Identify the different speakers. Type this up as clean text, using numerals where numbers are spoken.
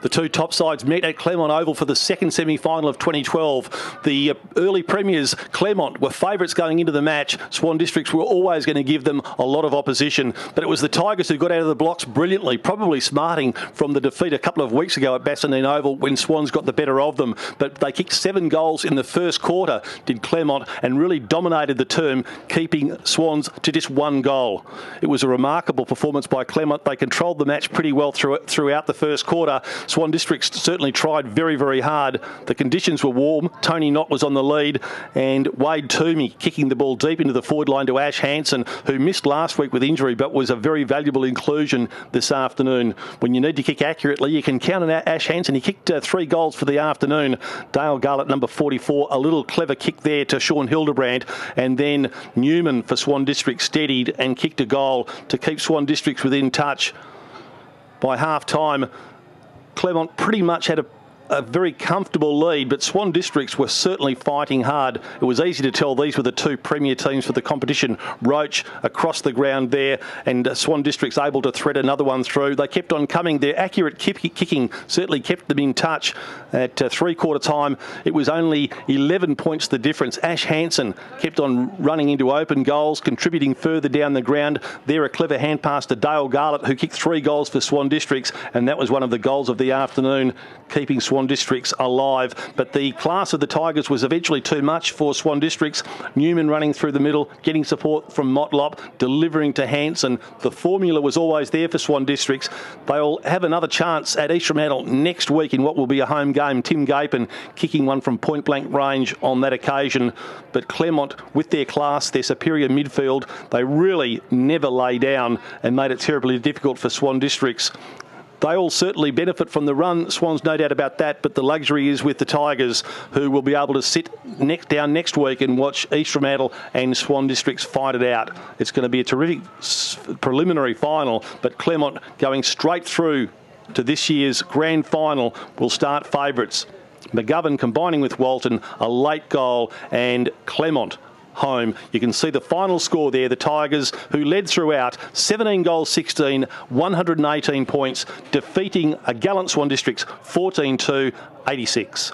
Speaker 1: The two top sides met at Claremont Oval for the second semi-final of 2012. The early premiers, Claremont, were favourites going into the match. Swan Districts were always going to give them a lot of opposition, but it was the Tigers who got out of the blocks brilliantly, probably smarting from the defeat a couple of weeks ago at Bassendean Oval when Swans got the better of them. But they kicked 7 goals in the first quarter, did Claremont, and really dominated the term, keeping Swans to just 1 goal. It was a remarkable performance by Claremont. They controlled the match pretty well throughout the first quarter. Swan Districts certainly tried very, very hard. The conditions were warm. Tony Knott was on the lead, and Wade Toomey kicking the ball deep into the forward line to Ash Hansen, who missed last week with injury but was a very valuable inclusion this afternoon. When you need to kick accurately, you can count on Ash Hansen. He kicked 3 goals for the afternoon. Dale Garlett, number 44, a little clever kick there to Sean Hildebrand, and then Newman for Swan Districts steadied and kicked a goal to keep Swan Districts within touch. By half-time, Claremont pretty much had a very comfortable lead, but Swan Districts were certainly fighting hard. It was easy to tell these were the 2 premier teams for the competition. Roach across the ground there, and Swan Districts able to thread another one through. They kept on coming. Their accurate kicking certainly kept them in touch. At 3/4 time, it was only 11 points the difference. Ash Hansen kept on running into open goals, contributing further down the ground. There, a clever hand pass to Dale Garlett, who kicked 3 goals for Swan Districts, and that was one of the goals of the afternoon, keeping Swan Districts alive. But the class of the Tigers was eventually too much for Swan Districts. Newman running through the middle, getting support from Motlop, delivering to Hansen. The formula was always there for Swan Districts. They'll have another chance at East Fremantle next week in what will be a home game. Tim Gapin kicking one from point-blank range on that occasion. But Claremont, with their class, their superior midfield, they really never lay down and made it terribly difficult for Swan Districts. They all certainly benefit from the run, Swans, no doubt about that, but the luxury is with the Tigers, who will be able to sit down next week and watch East Fremantle and Swan Districts fight it out. It's going to be a terrific preliminary final, but Claremont going straight through to this year's grand final will start favourites. McGovern combining with Walton, a late goal, and Claremont home. You can see the final score there. The Tigers, who led throughout, 17 goals, 16, 118 points, defeating a gallant Swan Districts 14-86.